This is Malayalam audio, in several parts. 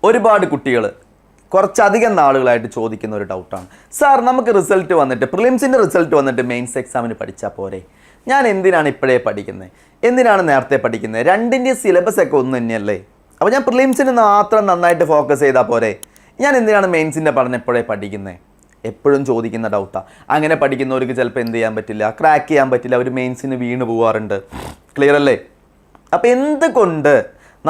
ഒരുപാട് കുട്ടികൾ കുറച്ചധികം നാളുകളായിട്ട് ചോദിക്കുന്ന ഒരു ഡൗട്ടാണ്, സാർ നമുക്ക് റിസൾട്ട് വന്നിട്ട് പ്രിലിംസിൻ്റെ റിസൾട്ട് വന്നിട്ട് മെയിൻസ് എക്സാമിന് പഠിച്ചാൽ പോരെ, ഞാൻ എന്തിനാണ് ഇപ്പോഴേ പഠിക്കുന്നത്, എന്തിനാണ് നേരത്തെ പഠിക്കുന്നത്, രണ്ടിൻ്റെ സിലബസ് ഒക്കെ ഒന്ന് തന്നെയല്ലേ, അപ്പോൾ ഞാൻ പ്രിലിംസിന് മാത്രം നന്നായിട്ട് ഫോക്കസ് ചെയ്താൽ പോരെ, ഞാൻ എന്തിനാണ് മെയിൻസിൻ്റെ പഠനം എപ്പോഴേ പഠിക്കുന്നത്, എപ്പോഴും ചോദിക്കുന്ന ഡൗട്ടാണ്. അങ്ങനെ പഠിക്കുന്നവർക്ക് ചിലപ്പോൾ എന്ത് ചെയ്യാൻ പറ്റില്ല, ക്രാക്ക് ചെയ്യാൻ പറ്റില്ല, അവർ മെയിൻസിന് വീണ് പോകാറുണ്ട്. ക്ലിയർ അല്ലേ? അപ്പോൾ എന്തുകൊണ്ട്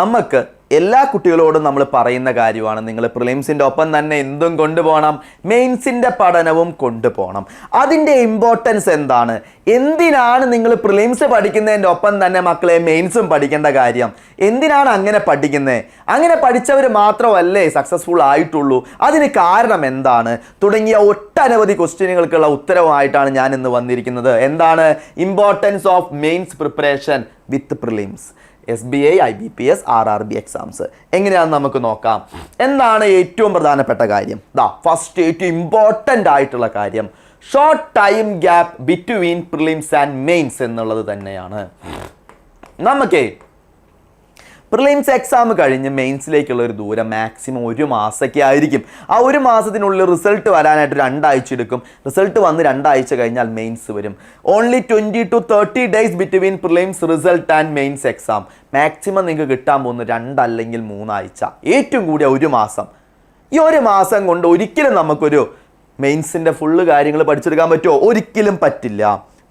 നമുക്ക് എല്ലാ കുട്ടികളോടും നമ്മൾ പറയുന്ന കാര്യമാണ്, നിങ്ങൾ പ്രിലിംസിൻ്റെ ഒപ്പം തന്നെ എന്തും കൊണ്ടുപോകണം, മെയിൻസിൻ്റെ പഠനവും കൊണ്ടുപോകണം. അതിൻ്റെ ഇമ്പോർട്ടൻസ് എന്താണ്, എന്തിനാണ് നിങ്ങൾ പ്രിലിംസ് പഠിക്കുന്നതിൻ്റെ ഒപ്പം തന്നെ മക്കളെ മെയിൻസും പഠിക്കേണ്ട കാര്യം, എന്തിനാണ് അങ്ങനെ പഠിക്കുന്നത്, അങ്ങനെ പഠിച്ചവർ മാത്രമല്ലേ സക്സസ്ഫുൾ ആയിട്ടുള്ളൂ, അതിന് കാരണം എന്താണ് തുടങ്ങിയ ഒട്ടനവധി ക്വസ്റ്റ്യനുകൾക്കുള്ള ഉത്തരവുമായിട്ടാണ് ഞാൻ ഇന്ന് വന്നിരിക്കുന്നത്. എന്താണ് importance of mains preparation with prelims, SBI, IBPS, RRB exams എങ്ങനെയാണെന്ന് നമുക്ക് നോക്കാം. എന്താണ് ഏറ്റവും പ്രധാനപ്പെട്ട കാര്യം, ഫസ്റ്റ് ഏറ്റവും ഇമ്പോർട്ടൻ്റ് ആയിട്ടുള്ള കാര്യം short time gap between prelims and mains എന്നുള്ളത് തന്നെയാണ്. നമുക്ക് പ്രിലിംസ് എക്സാം കഴിഞ്ഞ് മെയിൻസിലേക്കുള്ള ഒരു ദൂരം മാക്സിമം 1 മാസമൊക്കെ ആയിരിക്കും. ആ 1 മാസത്തിനുള്ളിൽ റിസൾട്ട് വരാനായിട്ട് 2 ആഴ്ച എടുക്കും. റിസൾട്ട് വന്ന് 2 ആഴ്ച കഴിഞ്ഞാൽ മെയിൻസ് വരും. Only 20 to 30 days between prelims result and mains exam. Maximum നിങ്ങൾക്ക് കിട്ടാൻ പോകുന്ന 2 അല്ലെങ്കിൽ 3 ആഴ്ച, ഏറ്റവും കൂടിയ 1 മാസം. ഈ 1 മാസം കൊണ്ട് ഒരിക്കലും നമുക്കൊരു മെയിൻസിൻ്റെ ഫുള്ള് കാര്യങ്ങൾ പഠിച്ചെടുക്കാൻ പറ്റുമോ? ഒരിക്കലും പറ്റില്ല.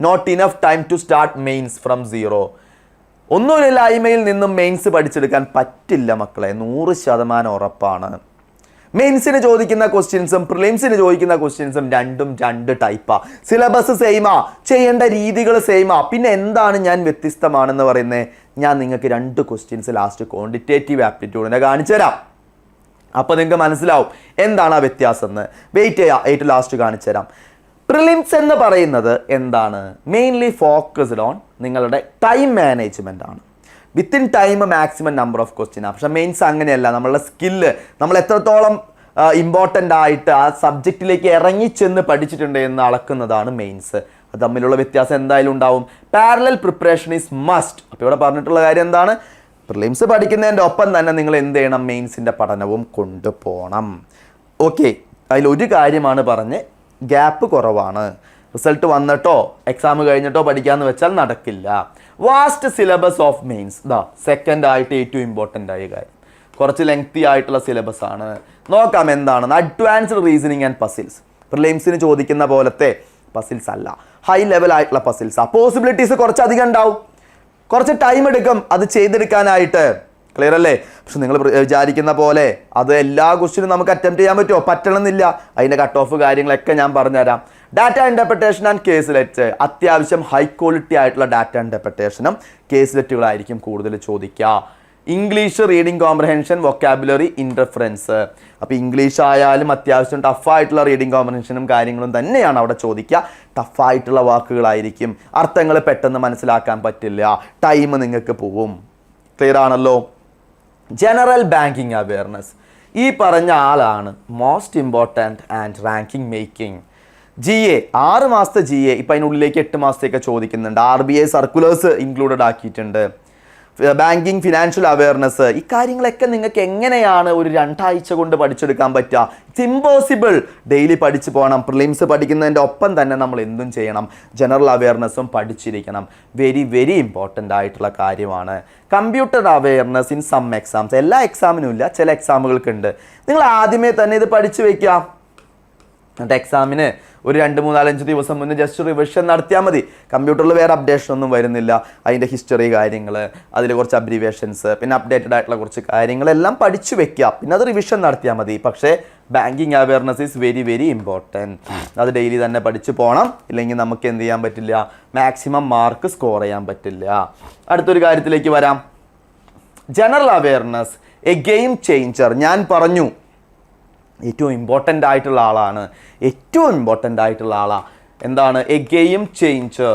Not enough time to start mains from zero. ഒന്നുമില്ലായ്മയിൽ നിന്നും മെയിൻസ് പഠിച്ചെടുക്കാൻ പറ്റില്ല മക്കളെ, 100% ഉറപ്പാണ്. മെയിൻസിന് ചോദിക്കുന്ന ക്വസ്റ്റ്യൻസും പ്രിലിംസിന് ചോദിക്കുന്ന ക്വസ്റ്റ്യൻസും രണ്ടും 2 ടൈപ്പാണ്. സിലബസ് സെയിമാ, ചെയ്യേണ്ട രീതികൾ സെയിമാ. പിന്നെ എന്താണ് ഞാൻ വ്യത്യസ്തമാണെന്ന് പറയുന്നത്, ഞാൻ നിങ്ങൾക്ക് 2 ക്വസ്റ്റ്യൻസ് ലാസ്റ്റ് ക്വാണ്ടിറ്റേറ്റീവ് ആപ്റ്റിറ്റ്യൂഡിനെ കാണിച്ചു തരാം. അപ്പോൾ നിങ്ങൾക്ക് മനസ്സിലാവും എന്താണ് ആ വ്യത്യാസം എന്ന്. വെയിറ്റ് ചെയ്യാം, ഏറ്റവും ലാസ്റ്റ് കാണിച്ചു തരാം. പ്രിലിംസ് എന്ന് പറയുന്നത് എന്താണ്, മെയിൻലി ഫോക്കസ്ഡ് ഓൺ നിങ്ങളുടെ ടൈം മാനേജ്മെൻ്റ് ആണ്. Within time maximum number of question. പക്ഷേ മെയിൻസ് അങ്ങനെയല്ല, നമ്മളുടെ സ്കില്ല്, നമ്മൾ എത്രത്തോളം ഇമ്പോർട്ടൻ്റ് ആയിട്ട് ആ സബ്ജക്റ്റിലേക്ക് ഇറങ്ങിച്ചെന്ന് പഠിച്ചിട്ടുണ്ട് എന്ന് അളക്കുന്നതാണ് മെയിൻസ്. അത് തമ്മിലുള്ള വ്യത്യാസം എന്തായാലും ഉണ്ടാവും. Parallel preparation is must. അപ്പോൾ ഇവിടെ പറഞ്ഞിട്ടുള്ള കാര്യം എന്താണ്, പ്രിലിംസ് പഠിക്കുന്നതിൻ്റെ ഒപ്പം തന്നെ നിങ്ങൾ എന്ത് ചെയ്യണം, മെയിൻസിൻ്റെ പഠനവും കൊണ്ടുപോകണം. ഓക്കെ, അതിലൊരു കാര്യമാണ് പറഞ്ഞ്, ഗ്യാപ്പ് കുറവാണ്. റിസൾട്ട് വന്നിട്ടോ എക്സാം കഴിഞ്ഞിട്ടോ പഠിക്കാമെന്ന് വെച്ചാൽ നടക്കില്ല. Vast syllabus of mains, second ആയിട്ട് ഏറ്റവും ഇമ്പോർട്ടൻ്റ് ആയ കാര്യം, കുറച്ച് ലെങ്തി ആയിട്ടുള്ള സിലബസ് ആണ്. നോക്കാം എന്താണെന്ന്. Advanced reasoning and puzzles. പ്രിലിംസിന് ചോദിക്കുന്ന പോലത്തെ പസിൽസ് അല്ല, ഹൈ ലെവൽ ആയിട്ടുള്ള പസിൽസ്. പോസിബിലിറ്റീസ് കുറച്ചധികം ഉണ്ടാവും, കുറച്ച് ടൈം എടുക്കും അത് ചെയ്തെടുക്കാനായിട്ട്. ക്ലിയർ അല്ലേ? പക്ഷെ നിങ്ങൾ വിചാരിക്കുന്ന പോലെ അത് എല്ലാ ക്വസ്റ്റ്യനും നമുക്ക് അറ്റംപ്റ്റ് ചെയ്യാൻ പറ്റുമോ? പറ്റണമെന്നില്ല. അതിൻ്റെ കട്ട് ഓഫ് കാര്യങ്ങളൊക്കെ ഞാൻ പറഞ്ഞുതരാം. ഡാറ്റ ഇൻ്റർപ്രിട്ടേഷൻ ആൻഡ് കേസ്ലെറ്റ്, അത്യാവശ്യം ഹൈ ക്വാളിറ്റി ആയിട്ടുള്ള ഡാറ്റ ഇൻ്റർപ്രിട്ടേഷനും കേസ്ലെറ്റുകളായിരിക്കും കൂടുതൽ ചോദിക്കുക. English reading comprehension, vocabulary, interference. അപ്പോൾ ഇംഗ്ലീഷ് ആയാലും അത്യാവശ്യം ടഫായിട്ടുള്ള റീഡിംഗ് കോംപ്രഹെൻഷനും കാര്യങ്ങളും തന്നെയാണ് അവിടെ ചോദിക്കുക. ടഫായിട്ടുള്ള വാക്കുകളായിരിക്കും, അർത്ഥങ്ങൾ പെട്ടെന്ന് മനസ്സിലാക്കാൻ പറ്റില്ല, ടൈം നിങ്ങൾക്ക് പോവും. ക്ലിയർ ആണല്ലോ? ജനറൽ ബാങ്കിങ് അവയർനെസ്, ഈ പറഞ്ഞ ആളാണ് most important and ranking making. GA 6 മാസത്തെ GA ഇപ്പം അതിനുള്ളിലേക്ക് 8 മാസത്തേക്ക് ചോദിക്കുന്നുണ്ട്. RBI സർക്കുലേഴ്സ് ഇൻക്ലൂഡഡ് ആക്കിയിട്ടുണ്ട്. ബാങ്കിങ്, ഫിനാൻഷ്യൽ അവയർനെസ്, ഈ കാര്യങ്ങളൊക്കെ നിങ്ങൾക്ക് എങ്ങനെയാണ് ഒരു 2 ആഴ്ച കൊണ്ട് പഠിച്ചെടുക്കാൻ പറ്റുക? It's impossible. ഡെയിലി പഠിച്ചു പോകണം. പ്രിലിംസ് പഠിക്കുന്നതിൻ്റെ ഒപ്പം തന്നെ നമ്മൾ എന്തും ചെയ്യണം, ജനറൽ അവയർനെസ്സും പഠിച്ചിരിക്കണം. വെരി വെരി ഇമ്പോർട്ടൻ്റ് ആയിട്ടുള്ള കാര്യമാണ്. Computer awareness in some exams, എല്ലാ എക്സാമിനും ഇല്ല, ചില എക്സാമുകൾക്കുണ്ട്. നിങ്ങൾ ആദ്യമേ തന്നെ ഇത് പഠിച്ചു വയ്ക്കുക. എന്നിട്ട് എക്സാമിന് ഒരു 2, 3, 4, 5 ദിവസം മുന്നേ ജസ്റ്റ് റിവിഷൻ നടത്തിയാൽ മതി. കമ്പ്യൂട്ടറിൽ വേറെ അപ്ഡേഷൻ ഒന്നും വരുന്നില്ല. അതിൻ്റെ ഹിസ്റ്ററി കാര്യങ്ങൾ, അതിൽ കുറച്ച് അബ്രീവേഷൻസ്, പിന്നെ അപ്ഡേറ്റഡ് ആയിട്ടുള്ള കുറച്ച് കാര്യങ്ങളെല്ലാം പഠിച്ചു വെക്കുക. പിന്നെ അത് റിവിഷൻ നടത്തിയാൽ മതി. പക്ഷേ banking awareness is very very important. അത് ഡെയിലി തന്നെ പഠിച്ചു പോകണം. ഇല്ലെങ്കിൽ നമുക്ക് എന്ത് ചെയ്യാൻ പറ്റില്ല, മാക്സിമം മാർക്ക് സ്കോർ ചെയ്യാൻ പറ്റില്ല. അടുത്തൊരു കാര്യത്തിലേക്ക് വരാം. General awareness, A game changer. ഞാൻ പറഞ്ഞു ഏറ്റവും ഇമ്പോർട്ടൻ്റ് ആയിട്ടുള്ള ആളാണ്, ഏറ്റവും ഇമ്പോർട്ടൻ്റ് ആയിട്ടുള്ള ആളാണ്. എന്താണ്? A game changer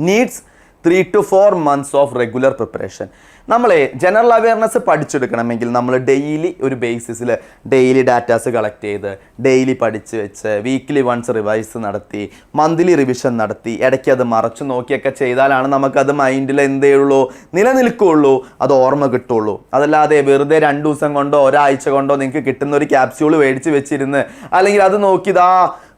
needs 3 to 4 months of regular preparation. നമ്മളെ ജനറൽ അവയർനെസ് പഠിച്ചെടുക്കണമെങ്കിൽ നമ്മൾ ഡെയിലി ഒരു ബേസിസിൽ ഡെയിലി ഡാറ്റാസ് കളക്ട് ചെയ്ത് ഡെയിലി പഠിച്ച് വെച്ച് വീക്ക്ലി വൺസ് റിവൈസ് നടത്തി മന്ത്ലി റിവിഷൻ നടത്തി ഇടയ്ക്ക് അത് മറച്ചു നോക്കിയൊക്കെ ചെയ്താലാണ് നമുക്കത് മൈൻഡിൽ എന്തേ ഉള്ളൂ നിലനിൽക്കുകയുള്ളൂ, അത് ഓർമ്മ കിട്ടുള്ളൂ. അതല്ലാതെ വെറുതെ 2 ദിവസം കൊണ്ടോ ഒരാഴ്ച കൊണ്ടോ നിങ്ങൾക്ക് കിട്ടുന്ന ഒരു ക്യാപ്സ്യൂൾ മേടിച്ച് വെച്ചിരുന്ന് അല്ലെങ്കിൽ അത് നോക്കിയതാ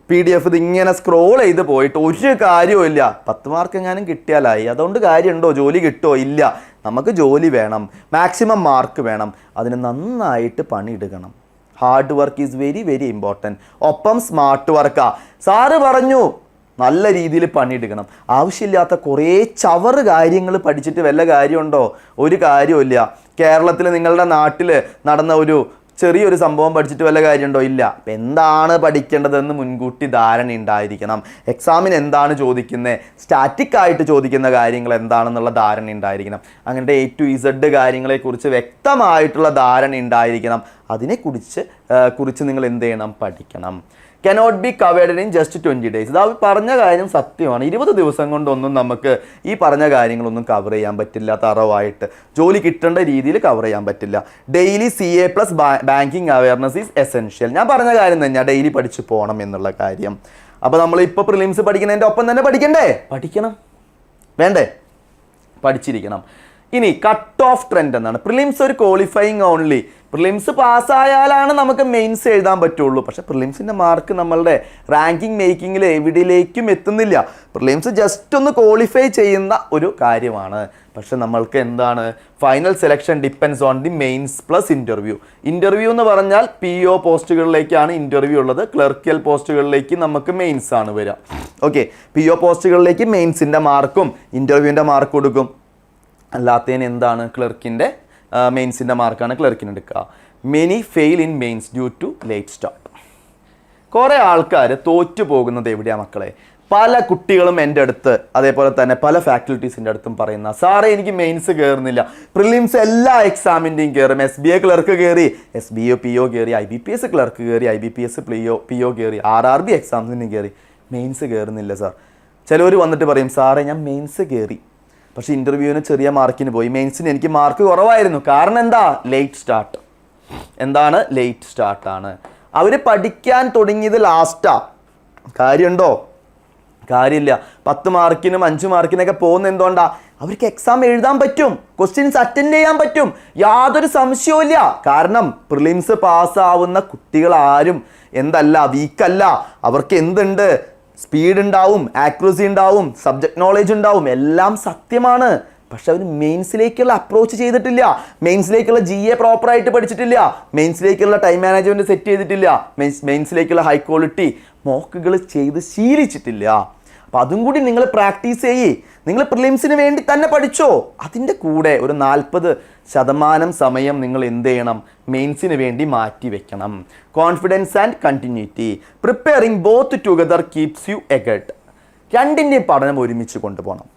PDF ഇത് ഇങ്ങനെ സ്ക്രോൾ ചെയ്ത് പോയിട്ട് ഒരു കാര്യവും ഇല്ല. 10 മാർക്ക് എങ്ങാനും കിട്ടിയാലായി, അതുകൊണ്ട് കാര്യമുണ്ടോ? ജോലി കിട്ടുമോ? ഇല്ല. നമുക്ക് ജോലി വേണം, മാക്സിമം മാർക്ക് വേണം, അതിന് നന്നായിട്ട് പണിയെടുക്കണം. Hard work is very very important. ഒപ്പം സ്മാർട്ട് വർക്കാ. സാറ് പറഞ്ഞു നല്ല രീതിയിൽ പണിയെടുക്കണം. ആവശ്യമില്ലാത്ത കുറേ ചവറ് കാര്യങ്ങൾ പഠിച്ചിട്ട് വല്ല കാര്യമുണ്ടോ? ഒരു കാര്യമില്ല. കേരളത്തിൽ നിങ്ങളുടെ നാട്ടിൽ നടന്ന ഒരു ചെറിയൊരു സംഭവം പഠിച്ചിട്ട് വല്ല കാര്യമുണ്ടോ? ഇല്ല. അപ്പം എന്താണ് പഠിക്കേണ്ടതെന്ന് മുൻകൂട്ടി ധാരണ ഉണ്ടായിരിക്കണം. എക്സാമിന് എന്താണ് ചോദിക്കുന്നത്, സ്റ്റാറ്റിക് ആയിട്ട് ചോദിക്കുന്ന കാര്യങ്ങൾ എന്താണെന്നുള്ള ധാരണ ഉണ്ടായിരിക്കണം. അങ്ങനത്തെ A to Z കാര്യങ്ങളെക്കുറിച്ച് വ്യക്തമായിട്ടുള്ള ധാരണ ഉണ്ടായിരിക്കണം. അതിനെക്കുറിച്ച് നിങ്ങൾ എന്ത് ചെയ്യണം? പഠിക്കണം. cannot be covered in just 20 days. ഇത് പറഞ്ഞ കാര്യം സത്യമാണ്. 20 ദിവസം കൊണ്ടൊന്നും നമുക്ക് ഈ പറഞ്ഞ കാര്യങ്ങളൊന്നും കവർ ചെയ്യാൻ പറ്റില്ല. തറവായിട്ട് ജോലി കിട്ടേണ്ട രീതിയിൽ കവർ ചെയ്യാൻ പറ്റില്ല. Daily CA plus banking awareness is essential. ഞാൻ പറഞ്ഞ കാര്യം തന്നെയാണ്, ഡെയിലി പഠിച്ചു പോകണം എന്നുള്ള കാര്യം. അപ്പോൾ നമ്മളിപ്പോൾ പ്രിലിംസ് പഠിക്കുന്നതിൻ്റെ ഒപ്പം തന്നെ പഠിക്കണ്ടേ? പഠിക്കണം. വേണ്ടേ? പഠിച്ചിരിക്കണം. ഇനി കട്ട് ഓഫ് ട്രെൻഡ് എന്നാണ്. പ്രിലിംസ് ഒരു ക്വാളിഫയിങ് ഓൺലി. പ്രിലിംസ് പാസ്സായാലാണ് നമുക്ക് മെയിൻസ് എഴുതാൻ പറ്റുള്ളൂ. പക്ഷേ പ്രിലിംസിൻ്റെ മാർക്ക് നമ്മളുടെ റാങ്കിങ് മേക്കിങ്ങിൽ എവിടെയിലേക്കും എത്തുന്നില്ല. പ്രിലിംസ് ജസ്റ്റ് ഒന്ന് ക്വാളിഫൈ ചെയ്യുന്ന ഒരു കാര്യമാണ്. പക്ഷെ നമ്മൾക്ക് എന്താണ്, final selection depends on the mains plus interview. Interview എന്ന് പറഞ്ഞാൽ PO പോസ്റ്റുകളിലേക്കാണ് ഇൻ്റർവ്യൂ ഉള്ളത്. ക്ലർക്കിയൽ പോസ്റ്റുകളിലേക്ക് നമുക്ക് മെയിൻസ് ആണ് വരിക. ഓക്കെ, PO പോസ്റ്റുകളിലേക്ക് മെയിൻസിൻ്റെ മാർക്കും ഇൻ്റർവ്യൂവിൻ്റെ മാർക്ക് കൊടുക്കും. അല്ലാത്തതിന് എന്താണ്, ക്ലർക്കിൻ്റെ മെയിൻസിൻ്റെ മാർക്കാണ് ക്ലർക്കിന് എടുക്കുക. Many fail in mains due to late start. കുറേ ആൾക്കാർ തോറ്റു പോകുന്നത് എവിടെയാണ് മക്കളെ? പല കുട്ടികളും എൻ്റെ അടുത്ത്, അതേപോലെ തന്നെ പല ഫാക്കൽറ്റീസിൻ്റെ അടുത്തും പറയുന്ന, സാറേ എനിക്ക് മെയിൻസ് കയറുന്നില്ല, പ്രിലിംസ് എല്ലാ എക്സാമിൻ്റെയും കയറും. SBA ക്ലർക്ക് കയറി, SBA PO കയറി, IBPS ക്ലർക്ക് കയറി, IBPS PO കയറി, RRB എക്സാംസിന് കയറി, മെയിൻസ് കയറുന്നില്ല സാർ. ചിലവർ വന്നിട്ട് പറയും, സാറേ ഞാൻ മെയിൻസ് കയറി, പക്ഷേ ഇൻ്റർവ്യൂവിന് ചെറിയ മാർക്കിന് പോയി, മെയിൻസിന് എനിക്ക് മാർക്ക് കുറവായിരുന്നു. കാരണം എന്താ? Late start. എന്താണ്? ലേറ്റ് സ്റ്റാർട്ടാണ്. അവർ പഠിക്കാൻ തുടങ്ങിയത് ലാസ്റ്റാ. കാര്യമുണ്ടോ? കാര്യമില്ല. 10 മാർക്കിനും 5 മാർക്കിനൊക്കെ പോകുന്ന എന്തുകൊണ്ടാ? അവർക്ക് എക്സാം എഴുതാൻ പറ്റും, ക്വസ്റ്റ്യൻസ് അറ്റൻഡ് ചെയ്യാൻ പറ്റും, യാതൊരു സംശയവും ഇല്ല. കാരണം പ്രിലിംസ് പാസ്സാവുന്ന കുട്ടികളാരും എന്തല്ല, വീക്കല്ല. അവർക്ക് എന്തുണ്ട്? സ്പീഡ് ഉണ്ടാവും, ആക്യുറസി ഉണ്ടാവും, സബ്ജക്ട് നോളേജ് ഉണ്ടാവും, എല്ലാം സത്യമാണ്. പക്ഷെ അവർ മെയിൻസിലേക്കുള്ള അപ്രോച്ച് ചെയ്തിട്ടില്ല, മെയിൻസിലേക്കുള്ള GA പ്രോപ്പറായിട്ട് പഠിച്ചിട്ടില്ല, മെയിൻസിലേക്കുള്ള ടൈം മാനേജ്മെൻറ്റ് സെറ്റ് ചെയ്തിട്ടില്ല, മെയിൻസിലേക്കുള്ള ഹൈ ക്വാളിറ്റി മോക്കുകൾ ചെയ്ത് ശീലിച്ചിട്ടില്ല. അപ്പോൾ അതും കൂടി നിങ്ങൾ പ്രാക്ടീസ് ചെയ്യ്. നിങ്ങൾ പ്രിലിംസിന് വേണ്ടി തന്നെ പഠിച്ചോ. അതിൻ്റെ കൂടെ ഒരു 40% സമയം നിങ്ങൾ എന്ത് ചെയ്യണം? മെയിൻസിന് വേണ്ടി മാറ്റി വെക്കണം. Confidence and continuity. Preparing both together keeps you ahead. രണ്ടിൻ്റെയും പഠനം ഒരുമിച്ച് കൊണ്ടുപോകണം.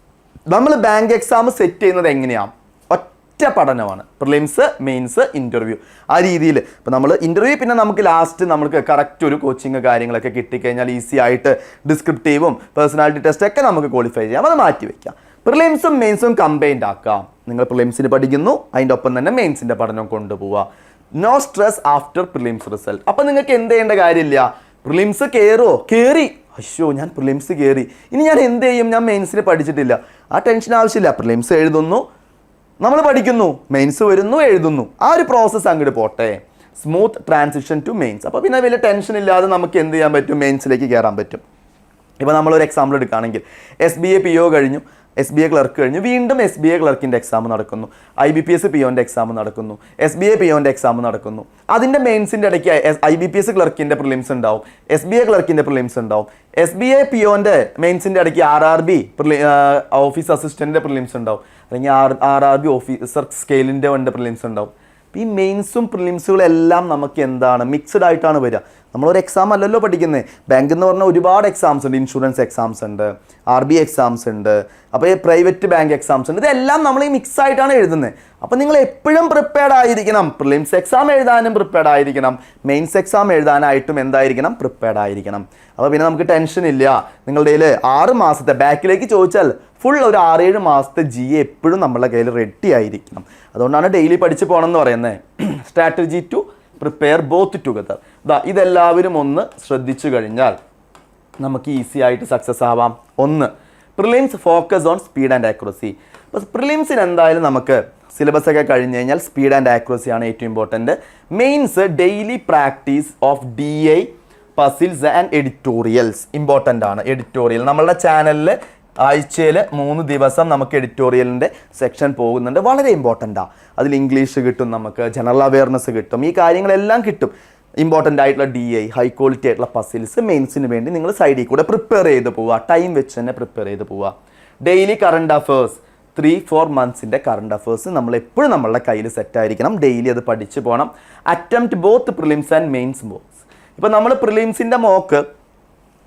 നമ്മൾ ബാങ്ക് എക്സാം സെറ്റ് ചെയ്യുന്നത് എങ്ങനെയാണ്? ഒറ്റ പഠനമാണ്. പ്രിലിംസ്, മെയിൻസ്, ഇൻ്റർവ്യൂ, ആ രീതിയിൽ. ഇപ്പോൾ നമ്മൾ ഇൻ്റർവ്യൂ പിന്നെ നമുക്ക് ലാസ്റ്റ് നമുക്ക് കറക്റ്റ് ഒരു കോച്ചിങ് കാര്യങ്ങളൊക്കെ കിട്ടിക്കഴിഞ്ഞാൽ ഈസി ആയിട്ട് ഡിസ്ക്രിപ്റ്റീവും പേഴ്സണാലിറ്റി ടെസ്റ്റൊക്കെ നമുക്ക് ക്വാളിഫൈ ചെയ്യാം. അത് മാറ്റി വയ്ക്കാം. പ്രിലിംസും മെയിൻസും കമ്പൈൻഡ് ആക്കാം. നിങ്ങൾ പ്രിലിംസിന് പഠിക്കുന്നു, അതിൻ്റെ ഒപ്പം തന്നെ മെയിൻസിൻ്റെ പഠനം കൊണ്ടുപോവുക. No stress after prelims result. അപ്പോൾ നിങ്ങൾക്ക് എന്ത് ചെയ്യേണ്ട കാര്യമില്ല. പ്രിലിംസ് കയറുമോ? കയറി, അയ്യോ ഞാൻ പ്രിലിംസ് കയറി, ഇനി ഞാൻ എന്ത് ചെയ്യും? ഞാൻ മെയിൻസിന് പഠിച്ചിട്ടില്ല. ആ ടെൻഷൻ ആവശ്യമില്ല. പ്രിലിംസ് എഴുതുന്നു, നമ്മൾ പഠിക്കുന്നു, മെയിൻസ് വരുന്നു, എഴുതുന്നു, ആ ഒരു പ്രോസസ്സ് അങ്ങോട്ട് പോട്ടെ. Smooth transition to mains. അപ്പോൾ പിന്നെ വലിയ ടെൻഷൻ ഇല്ലാതെ നമുക്ക് എന്ത് ചെയ്യാൻ പറ്റും? മെയിൻസിലേക്ക് കയറാൻ പറ്റും. ഇപ്പോൾ നമ്മളൊരു എക്സാമ്പിൾ എടുക്കുകയാണെങ്കിൽ SBA PO കഴിഞ്ഞു, SBA ക്ലർക്ക് കഴിഞ്ഞു, വീണ്ടും SBA ക്ലർക്കിൻ്റെ എക്സാം നടക്കുന്നു, IBPS POൻ്റെ എക്സാം നടക്കുന്നു, SBA POൻ്റെ എക്സാം നടക്കുന്നു. അതിൻ്റെ മെയിൻസിൻ്റെ ഇടയ്ക്ക് IBPS ക്ലർക്കിൻ്റെ പ്രിലിംസ് ഉണ്ടാവും, SBA ക്ലർക്കിൻ്റെ പ്രിലിംസ് ഉണ്ടാവും, SBA POൻ്റെ മെയിൻസിൻ്റെ ഇടയ്ക്ക് RRB ഓഫീസ് അസിസ്റ്റൻ്റിൻ്റെ പ്രിലിംസ് ഉണ്ടാവും, അല്ലെങ്കിൽ RRB ഓഫീസർ സ്കെയിലിൻ്റെ പ്രിലിംസ് ഉണ്ടാവും. ഈ മെയിൻസും പ്രിലിംസുകളും എല്ലാം നമുക്ക് എന്താണ്? മിക്സ്ഡ് ആയിട്ടാണ് വരിക. നമ്മളൊരു എക്സാം അല്ലല്ലോ പഠിക്കുന്നത്. ബാങ്ക് എന്ന് പറഞ്ഞാൽ ഒരുപാട് എക്സാംസ് ഉണ്ട്. ഇൻഷുറൻസ് എക്സാംസ് ഉണ്ട്, RB എക്സാംസ് ഉണ്ട്, അപ്പോൾ പ്രൈവറ്റ് ബാങ്ക് എക്സാംസ് ഉണ്ട്. ഇതെല്ലാം നമ്മൾ ഈ മിക്സ് ആയിട്ടാണ് എഴുതുന്നത്. അപ്പോൾ നിങ്ങൾ എപ്പോഴും പ്രിപ്പയർഡ് ആയിരിക്കണം. പ്രിലിംസ് എക്സാം എഴുതാനും പ്രിപ്പയർഡ് ആയിരിക്കണം, മെയിൻസ് എക്സാം എഴുതാനായിട്ടും എന്തായിരിക്കണം? പ്രിപ്പയർഡ് ആയിരിക്കണം. അപ്പോൾ പിന്നെ നമുക്ക് ടെൻഷൻ ഇല്ല. നിങ്ങളുടെ കയ്യിൽ 6 മാസത്തെ ബാക്കിലേക്ക് ചോദിച്ചാൽ ഫുൾ ഒരു 6-7 മാസത്തെ GA എപ്പോഴും നമ്മളെ കയ്യിൽ റെഡി ആയിരിക്കണം. അതുകൊണ്ടാണ് ഡെയിലി പഠിച്ച് പോകണം എന്ന് പറയുന്നത്. Strategy to prepare both together. ഇതെല്ലാവരും ഒന്ന് ശ്രദ്ധിച്ചു കഴിഞ്ഞാൽ നമുക്ക് ഈസി ആയിട്ട് സക്സസ് ആവാം. 1, prelims focus on speed and accuracy. അപ്പോൾ പ്രിലിംസിന് എന്തായാലും നമുക്ക് സിലബസ് ഒക്കെ കഴിഞ്ഞ് കഴിഞ്ഞാൽ സ്പീഡ് ആൻഡ് ആക്യുറസി ആണ് ഏറ്റവും important. Mains daily practice of DI puzzles and editorials important ആണ്. എഡിറ്റോറിയൽ നമ്മളുടെ ചാനലിൽ ആഴ്ചയിൽ 3 ദിവസം നമുക്ക് എഡിറ്റോറിയലിൻ്റെ സെക്ഷൻ പോകുന്നുണ്ട്. വളരെ ഇമ്പോർട്ടൻ്റാണ്. അതിൽ ഇംഗ്ലീഷ് കിട്ടും, നമുക്ക് ജനറൽ അവയർനെസ് കിട്ടും, ഈ കാര്യങ്ങളെല്ലാം കിട്ടും. ഇമ്പോർട്ടൻ്റ് ആയിട്ടുള്ള DI ഹൈ ക്വാളിറ്റി ആയിട്ടുള്ള പസിൽസ് മെയിൻസിന് വേണ്ടി നിങ്ങൾ സൈഡിൽ കൂടെ പ്രിപ്പയർ ചെയ്ത് പോവുക. ടൈം വെച്ച് തന്നെ പ്രിപ്പയർ ചെയ്ത് പോവുക. ഡെയിലി കറണ്ട് അഫേഴ്സ് 3-4 മന്ത്സിൻ്റെ കറണ്ട് അഫേഴ്സ് നമ്മൾ എപ്പോഴും നമ്മളുടെ കയ്യിൽ സെറ്റായിരിക്കണം. ഡെയിലി അത് പഠിച്ച് പോകണം. Attempt both prelims and mains box. ഇപ്പോൾ നമ്മൾ പ്രിലിംസിൻ്റെ മോക്ക്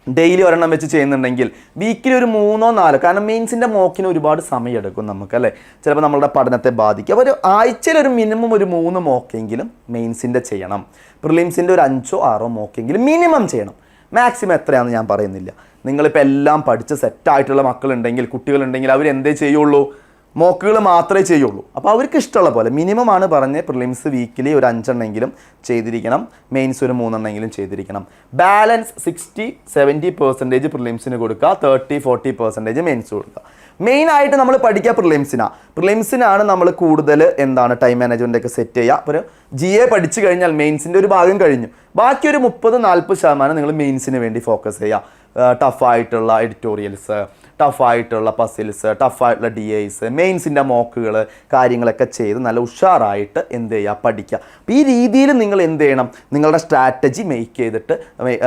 ഡെയിലി ഒരെണ്ണം വെച്ച് ചെയ്യുന്നുണ്ടെങ്കിൽ വീക്കിലി ഒരു 3-4, കാരണം മെയിൻസിൻ്റെ മോക്കിന് ഒരുപാട് സമയം എടുക്കും നമുക്ക് അല്ലേ, ചിലപ്പോൾ നമ്മളുടെ പഠനത്തെ ബാധിക്കും. അപ്പോൾ ഒരു ആഴ്ചയിൽ ഒരു മിനിമം ഒരു 3 മോക്കെങ്കിലും മെയിൻസിൻ്റെ ചെയ്യണം. പ്രിലിംസിൻ്റെ ഒരു 5-6 മോക്കെങ്കിലും മിനിമം ചെയ്യണം. മാക്സിമം എത്രയാണെന്ന് ഞാൻ പറയുന്നില്ല. നിങ്ങളിപ്പോൾ എല്ലാം പഠിച്ച് സെറ്റായിട്ടുള്ള മക്കളുണ്ടെങ്കിൽ, കുട്ടികളുണ്ടെങ്കിൽ അവരെന്തേ ചെയ്യുള്ളൂ, മോക്കുകൾ മാത്രമേ ചെയ്യുള്ളൂ. അപ്പോൾ അവർക്ക് ഇഷ്ടമുള്ള പോലെ മിനിമം ആണ് പറഞ്ഞ് പ്രിലിംസ് വീക്കിലി ഒരു 5 എണ്ണമെങ്കിലും ചെയ്തിരിക്കണം, മെയിൻസ് ഒരു 3 എണ്ണമെങ്കിലും ചെയ്തിരിക്കണം. ബാലൻസ് 60-70% പ്രിലിംസിന് കൊടുക്കുക, 30-40% മെയിൻസ് കൊടുക്കുക. മെയിനായിട്ട് നമ്മൾ പഠിക്കുക പ്രിലിംസിനാണ് നമ്മൾ കൂടുതൽ എന്താണ് ടൈം മാനേജ്മെൻ്റ് ഒക്കെ സെറ്റ് ചെയ്യുക. അപ്പോൾ GA പഠിച്ചു കഴിഞ്ഞാൽ മെയിൻസിൻ്റെ ഒരു ഭാഗം കഴിഞ്ഞു. ബാക്കി ഒരു 30-40% നിങ്ങൾ മെയിൻസിന് വേണ്ടി ഫോക്കസ് ചെയ്യുക. ടഫായിട്ടുള്ള എഡിറ്റോറിയൽസ്, ടഫായിട്ടുള്ള പസിൽസ്, ടഫായിട്ടുള്ള DIs, മെയിൻസിൻ്റെ മോക്കുകൾ, കാര്യങ്ങളൊക്കെ ചെയ്ത് നല്ല ഉഷാറായിട്ട് എന്ത് ചെയ്യുക, പഠിക്കുക. അപ്പോൾ ഈ രീതിയിൽ നിങ്ങൾ എന്ത് ചെയ്യണം, നിങ്ങളുടെ സ്ട്രാറ്റജി മേക്ക് ചെയ്തിട്ട്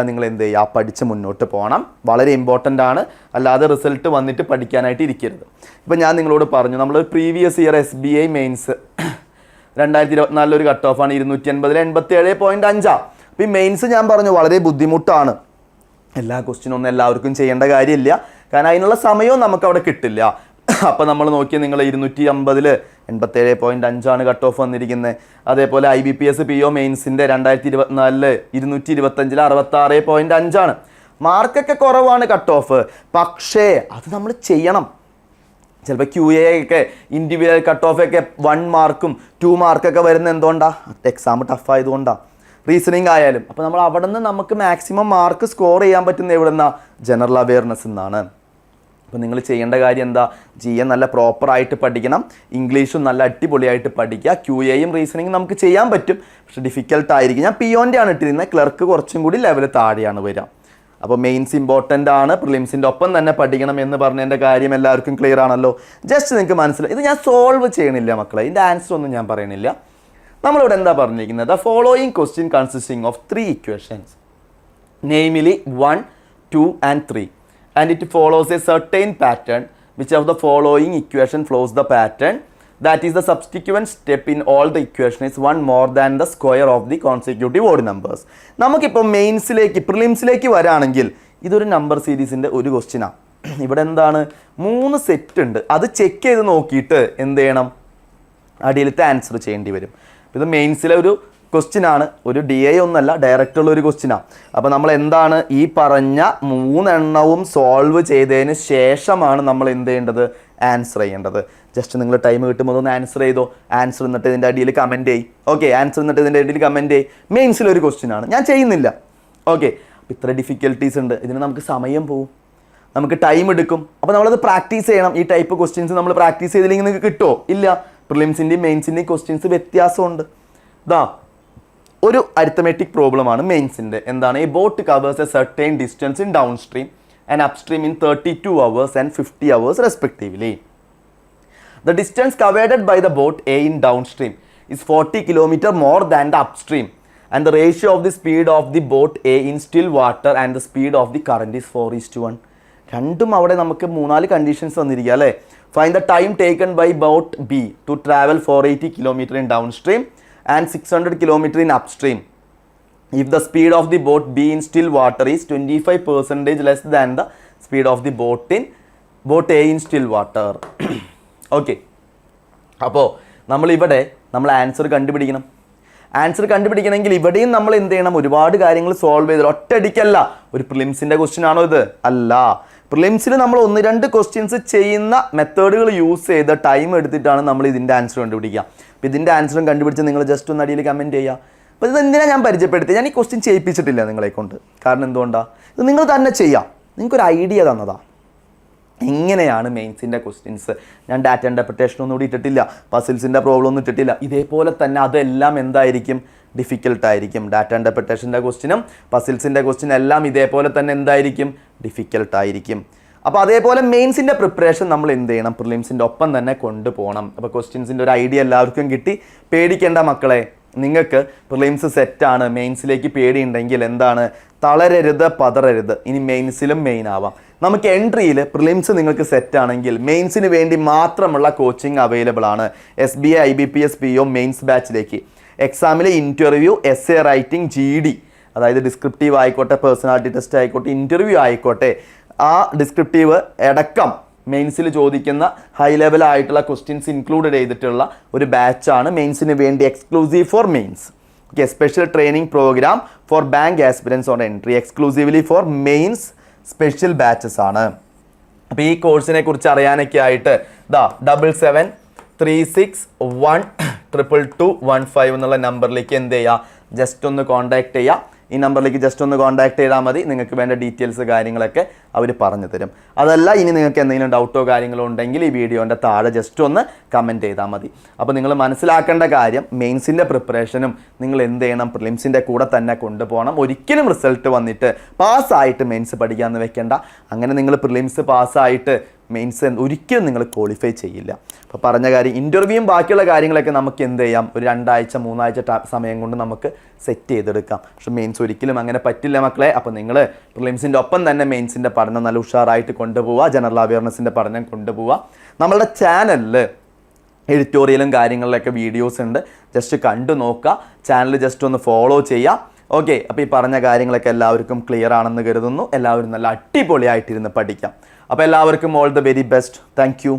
നിങ്ങൾ എന്ത് ചെയ്യുക, പഠിച്ച് മുന്നോട്ട് പോകണം. വളരെ ഇമ്പോർട്ടൻ്റ് ആണ്. അല്ലാതെ റിസൾട്ട് വന്നിട്ട് പഠിക്കാനായിട്ട് ഇരിക്കരുത്. ഇപ്പോൾ ഞാൻ നിങ്ങളോട് പറഞ്ഞു, നമ്മൾ പ്രീവിയസ് ഇയർ SBI മെയിൻസ് 2024 ഒരു കട്ട് ഓഫാണ് 280-ൽ 87.5. അപ്പോൾ ഈ മെയിൻസ് ഞാൻ പറഞ്ഞു വളരെ ബുദ്ധിമുട്ടാണ്. എല്ലാ ക്വസ്റ്റ്യനൊന്നും എല്ലാവർക്കും ചെയ്യേണ്ട കാര്യമില്ല, കാരണം അതിനുള്ള സമയവും നമുക്ക് അവിടെ കിട്ടില്ല. അപ്പോൾ നമ്മൾ നോക്കിയാൽ നിങ്ങൾ 250-ൽ 87.5 കട്ട് ഓഫ് വന്നിരിക്കുന്നത്. അതേപോലെ IBPS PO മെയിൻസിൻ്റെ 2024-ൽ 225-ൽ 66.5. മാർക്കൊക്കെ കുറവാണ് കട്ട് ഓഫ്, പക്ഷേ അത് നമ്മൾ ചെയ്യണം. ചിലപ്പോൾ QA ഒക്കെ ഇൻഡിവിജ്വൽ കട്ട് ഓഫ് ഒക്കെ 1 മാർക്കും 2 മാർക്കൊക്കെ വരുന്നത് എന്തുകൊണ്ടാണ്, എക്സാം ടഫായതുകൊണ്ടാണ്. റീസണിങ് ആയാലും അപ്പോൾ നമ്മൾ അവിടെ നിന്ന് നമുക്ക് മാക്സിമം മാർക്ക് സ്കോർ ചെയ്യാൻ പറ്റുന്ന എവിടെ നിന്നാണ്, ജനറൽ അവയർനെസ് എന്നാണ്. അപ്പോൾ നിങ്ങൾ ചെയ്യേണ്ട കാര്യം എന്താ, GA നല്ല പ്രോപ്പറായിട്ട് പഠിക്കണം, ഇംഗ്ലീഷും നല്ല അടിപൊളിയായിട്ട് പഠിക്കുക. QAയും റീസണിങ്ങും നമുക്ക് ചെയ്യാൻ പറ്റും, പക്ഷെ ഡിഫിക്കൽട്ടായിരിക്കും. ഞാൻ POൻ്റെ ആണ് ഇട്ടിരുന്നത്, ക്ലർക്ക് കുറച്ചും കൂടി ലെവൽ താഴെയാണ് വരിക. അപ്പോൾ മെയിൻസ് ഇമ്പോർട്ടൻ്റ് ആണ്, പ്രിലിംസിൻ്റെ ഒപ്പം തന്നെ പഠിക്കണം എന്ന് പറഞ്ഞതിൻ്റെ കാര്യം എല്ലാവർക്കും ക്ലിയർ ആണല്ലോ. ജസ്റ്റ് നിങ്ങൾക്ക് മനസ്സിലായി. ഇത് ഞാൻ സോൾവ് ചെയ്യണില്ല മക്കളെ, ഇതിൻ്റെ ആൻസർ ഒന്നും ഞാൻ പറയണില്ല. നമ്മളിവിടെ എന്താ പറഞ്ഞിരിക്കുന്നത്, the following question consisting of 3 equations, namely 1, 2 and 3, and it follows a certain pattern. Which of the following equation follows the pattern? That is, the subsequent step in all the equation is 1 more than the square of the consecutive odd numbers. നമുക്കിപ്പോൾ പ്രിലിംസിലേക്ക് വരാണെങ്കിൽ ഇതൊരു നമ്പർ സീരീസിൻ്റെ ഒരു ക്വസ്റ്റ്യനാണ്. ഇവിടെ എന്താണ്, 3 സെറ്റ് ഉണ്ട്. അത് ചെക്ക് ചെയ്ത് നോക്കിയിട്ട് എന്ത് ചെയ്യണം, അടിയിലത്തെ ആൻസർ ചെയ്യേണ്ടി വരും. ഇത് മെയിൻസിലെ ഒരു ക്വസ്റ്റ്യൻ ആണ്, ഒരു DI ഒന്നല്ല, ഡയറക്റ്റ് ഉള്ള ഒരു ക്വസ്റ്റ്യനാണ്. അപ്പോൾ നമ്മൾ എന്താണ് ഈ പറഞ്ഞ 3 എണ്ണവും സോൾവ് ചെയ്തതിന് ശേഷമാണ് നമ്മൾ എന്ത് ചെയ്യേണ്ടത്, ആൻസർ ചെയ്യേണ്ടത്. ജസ്റ്റ് നിങ്ങൾ ടൈം കിട്ടുമ്പോൾ ഒന്ന് ആൻസർ ചെയ്തോ, ആൻസർ എന്നിട്ട് ഇതിൻ്റെ അടിയിൽ കമൻറ്റ് ചെയ്യും. ഓക്കെ, ആൻസർ എന്നിട്ട് ഇതിൻ്റെ അടിയിൽ കമൻറ്റ് ചെയ്യും. മെയിൻസിലൊരു ക്വസ്റ്റ്യൻ ആണ്, ഞാൻ ചെയ്യുന്നില്ല. ഓക്കെ, അപ്പോൾ ഇത്ര ഡിഫിക്കൽട്ടീസ് ഉണ്ട്, ഇതിന് നമുക്ക് സമയം പോവും, നമുക്ക് ടൈം എടുക്കും. അപ്പോൾ നമ്മളത് പ്രാക്ടീസ് ചെയ്യണം. ഈ ടൈപ്പ് ക്വസ്റ്റ്യൻസ് നമ്മൾ പ്രാക്ടീസ് ചെയ്തില്ലെങ്കിൽ നിങ്ങൾക്ക് കിട്ടുമോ, ഇല്ല. പ്രിലിംസിൻ്റെയും മെയിൻസിൻ്റെയും ക്വസ്റ്റ്യൻസ് വ്യത്യാസമുണ്ട്. ഒരു അരിത്തമെറ്റിക് പ്രോബ്ലമാണ് മെയിൻസിൻ്റെ. എന്താണ്, A boat covers A certain distance in down stream and up stream in 32 hours and 50 hours respectively. The distance covered by the boat A in downstream is 40 km more than the upstream, and the ratio of the speed of the boat A in still water and the speed of the current is 4:1. രണ്ടും അവിടെ നമുക്ക് 3-4 കണ്ടീഷൻസ് തന്നിരിക്കുക അല്ലേ. Find the time taken by boat B to travel 480 km in downstream and 600 km in upstream if the speed of the boat B in still water is 25% less than the speed of the boat A in still water. Okay, അപ്പോൾ നമ്മൾ ആൻസർ കണ്ടുപിടിക്കണം. ആൻസർ കണ്ടുപിടിക്കണമെങ്കിൽ ഇവിടെയും നമ്മൾ എന്ത് ചെയ്യണം, ഒരുപാട് കാര്യങ്ങൾ സോൾവ് ചെയ്ത് ഒറ്റയടിക്കല്ല. ഒരു പ്രിലിംസിൻ്റെ ക്വസ്റ്റ്യൻ ആണോ ഇത്, അല്ല. പ്രിലിംസിൽ നമ്മൾ 1-2 ക്വസ്റ്റ്യൻസ് ചെയ്യുന്ന മെത്തേഡുകൾ യൂസ് ചെയ്ത് ടൈം എടുത്തിട്ടാണ് നമ്മൾ ഇതിൻ്റെ ആൻസർ കണ്ടുപിടിക്കുക. അപ്പോൾ ഇതിൻ്റെ ആൻസറും കണ്ടുപിടിച്ച് നിങ്ങൾ ജസ്റ്റ് ഒന്ന് അടിയിൽ കമൻറ്റ് ചെയ്യുക. അപ്പോൾ ഇതെന്തിനാണ് ഞാൻ പരിചയപ്പെടുത്തി? ഞാൻ ഈ ക്വസ്റ്റ്യൻ ചെയ്യിപ്പിച്ചിട്ടില്ല നിങ്ങളെ കൊണ്ട്. കാരണം എന്തുകൊണ്ടാണ്? ഇത് നിങ്ങൾ തന്നെ ചെയ്യാം. നിങ്ങൾക്കൊരു ഐഡിയ തന്നതാണ് എങ്ങനെയാണ് മെയിൻസിൻ്റെ ക്വസ്റ്റ്യൻസ്. ഞാൻ ഡാറ്റ ഇൻ്റർപ്രിട്ടേഷൻ ഒന്നും കൂടി ഇട്ടിട്ടില്ല, പസിൽസിൻ്റെ പ്രോബ്ലം ഒന്നും ഇട്ടിട്ടില്ല. ഇതേപോലെ തന്നെ അതെല്ലാം എന്തായിരിക്കും? ഡിഫിക്കൽട്ടായിരിക്കും. ഡാറ്റ ഇൻ്റർപ്രിട്ടേഷൻ്റെ ക്വസ്റ്റ്യനും പസിൽസിൻ്റെ ക്വസ്റ്റ്യൻ എല്ലാം ഇതേപോലെ തന്നെ എന്തായിരിക്കും? ഡിഫിക്കൽട്ടായിരിക്കും. അപ്പോൾ അതേപോലെ മെയിൻസിൻ്റെ പ്രിപ്പറേഷൻ നമ്മൾ എന്ത് ചെയ്യണം? പ്രിലിംസിൻ്റെ ഒപ്പം തന്നെ കൊണ്ടുപോകണം. അപ്പോൾ ക്വസ്റ്റ്യൻസിൻ്റെ ഒരു ഐഡിയ എല്ലാവർക്കും കിട്ടി. പേടിക്കേണ്ട മക്കളെ, നിങ്ങൾക്ക് പ്രിലിംസ് സെറ്റാണ്, മെയിൻസിലേക്ക് പേടിയുണ്ടെങ്കിൽ എന്താണ്? തളരരുത്, പതറരുത്. ഇനി മെയിൻസിലും മെയിൻ ആവാം. നമുക്ക് എൻട്രിയിൽ പ്രിലിംസ് നിങ്ങൾക്ക് സെറ്റാണെങ്കിൽ മെയിൻസിന് വേണ്ടി മാത്രമുള്ള കോച്ചിങ് അവൈലബിൾ ആണ്. SBA IBPS PO മെയിൻസ് ബാച്ചിലേക്ക്. എക്സാമിലെ ഇൻ്റർവ്യൂ, essay റൈറ്റിംഗ്, GD, അതായത് ഡിസ്ക്രിപ്റ്റീവ് ആയിക്കോട്ടെ, പേഴ്സണാലിറ്റി ടെസ്റ്റ് ആയിക്കോട്ടെ, ഇൻ്റർവ്യൂ ആയിക്കോട്ടെ, ആ ഡിസ്ക്രിപ്റ്റീവ് അടക്കം മെയിൻസിൽ ചോദിക്കുന്ന ഹൈ ലെവൽ ആയിട്ടുള്ള ക്വസ്റ്റ്യൻസ് ഇൻക്ലൂഡഡ് ചെയ്തിട്ടുള്ള ഒരു ബാച്ചാണ് മെയിൻസിന് വേണ്ടി exclusive for mains. Okay, special training program for bank aspirants on entry, exclusively for mains special batches ആണ്. അപ്പോൾ ഈ കോഴ്സിനെ കുറിച്ച് അറിയാനൊക്കെ ആയിട്ട് 7736122215 എന്നുള്ള നമ്പറിലേക്ക് എന്ത് ചെയ്യുക? ജസ്റ്റ് ഒന്ന് കോൺടാക്ട് ചെയ്യുക. ഈ നമ്പറിലേക്ക് ജസ്റ്റ് ഒന്ന് കോൺടാക്ട് ചെയ്താൽ മതി. നിങ്ങൾക്ക് വേണ്ട ഡീറ്റെയിൽസ് കാര്യങ്ങളൊക്കെ അവർ പറഞ്ഞു തരും. അതല്ല, ഇനി നിങ്ങൾക്ക് എന്തെങ്കിലും ഡൗട്ടോ കാര്യങ്ങളോ ഉണ്ടെങ്കിൽ ഈ വീഡിയോൻ്റെ താഴെ ജസ്റ്റ് ഒന്ന് കമൻറ്റ് ചെയ്താൽ മതി. അപ്പോൾ നിങ്ങൾ മനസ്സിലാക്കേണ്ട കാര്യം, മെയിൻസിൻ്റെ പ്രിപ്പറേഷനും നിങ്ങൾ എന്ത് ചെയ്യണം? പ്രിലിംസിൻ്റെ കൂടെ തന്നെ കൊണ്ടുപോകണം. ഒരിക്കലും റിസൾട്ട് വന്നിട്ട് പാസ്സായിട്ട് മെയിൻസ് പഠിക്കാമെന്ന് വെക്കേണ്ട. അങ്ങനെ നിങ്ങൾ പ്രിലിംസ് പാസ്സായിട്ട് മെയിൻസ് ഒരിക്കലും നിങ്ങൾ ക്വാളിഫൈ ചെയ്യില്ല. അപ്പോൾ പറഞ്ഞ കാര്യം, ഇൻ്റർവ്യൂവും ബാക്കിയുള്ള കാര്യങ്ങളൊക്കെ നമുക്ക് എന്ത് ചെയ്യാം? ഒരു 2 ആഴ്ച 3 ആഴ്ച സമയം കൊണ്ട് നമുക്ക് സെറ്റ് ചെയ്തെടുക്കാം. പക്ഷെ മെയിൻസ് ഒരിക്കലും അങ്ങനെ പറ്റില്ല മക്കളെ. അപ്പോൾ നിങ്ങൾ പ്രിലിംസിൻ്റെ ഒപ്പം തന്നെ മെയിൻസിൻ്റെ പഠനം നല്ല ഉഷാറായിട്ട് കൊണ്ടുപോവുക. ജനറൽ അവയർനെസ്സിൻ്റെ പഠനം കൊണ്ടുപോവുക. നമ്മളുടെ ചാനലിൽ എഡിറ്റോറിയലും കാര്യങ്ങളിലൊക്കെ വീഡിയോസ് ഉണ്ട്. ജസ്റ്റ് കണ്ടു നോക്കുക. ചാനൽ ജസ്റ്റ് ഒന്ന് ഫോളോ ചെയ്യുക. ഓക്കെ, അപ്പോൾ ഈ പറഞ്ഞ കാര്യങ്ങളൊക്കെ എല്ലാവർക്കും ക്ലിയർ ആണെന്ന് കരുതുന്നു. എല്ലാവരും നല്ല അടിപൊളിയായിട്ടിരുന്ന് പഠിക്കാം. അപ്പോൾ എല്ലാവർക്കും all the very best. Thank you.